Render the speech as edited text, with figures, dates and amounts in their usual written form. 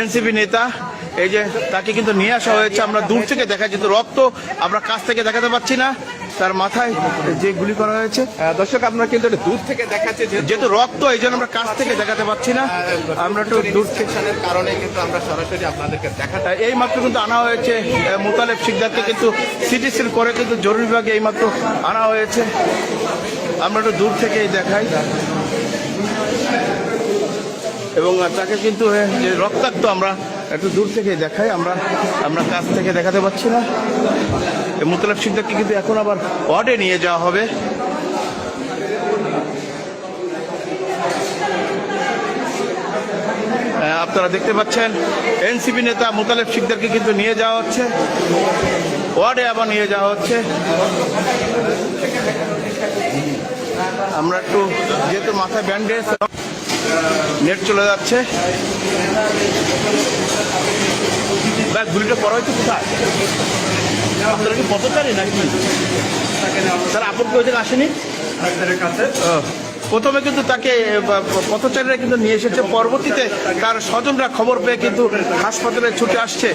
NCP নেতা এই যে তাকে কিন্তু নিয়ে আসা হয়েছে। আমরা দূর থেকে দেখা যেত রক্ত, আমরা কাছ থেকে দেখাতে পাচ্ছি না, তার মাথায় যে গুলি করা হয়েছে। দর্শক আপনারা কিন্তু দূর থেকে দেখাচ্ছে যেহেতু রক্ত, এই জন্য আমরা কাছ থেকে দেখাতে পাচ্ছি না, আমরা একটু দূর থেকে কারণে কিন্তু আমরা সরাসরি আপনাদেরকে দেখাতে। এই মাত্র কিন্তু আনা হয়েছে মোতালেব শিকদারকে, কিন্তু সিটি সিল করে কিন্তু জরুরি বিভাগে এই মাত্র আনা হয়েছে। আমরা একটু দূর থেকেই দেখাই এবং তাকে কিন্তু যে রক্তাক্ত আমরা একটু দূর থেকে দেখাই, আমরা কাছ থেকে দেখাতে পাচ্ছি না। মোতালেব শিকদারকে কিন্তু এখন আবার ওয়ার্ডে নিয়ে যাওয়া হবে। আপনারা দেখতে পাচ্ছেন এনসিপি নেতা মোতালেব শিকদারকে কিন্তু নিয়ে যাওয়া হচ্ছে, ওয়ার্ডে আবার নিয়ে যাওয়া হচ্ছে। আমরা একটু যেহেতু মাথায় ব্যান্ডেজ, নেট চলে যাচ্ছে। গুলিটা করা হয়েছে কোথায়? আপনারা কি পথচারী নাকি স্যার? আপন কেউ থেকে আসেনি? প্রথমে কিন্তু তাকে পথচারীরা কিন্তু নিয়ে এসেছে, পরবর্তীতে তার স্বজনরা খবর পেয়ে কিন্তু হাসপাতালে ছুটে আসছে।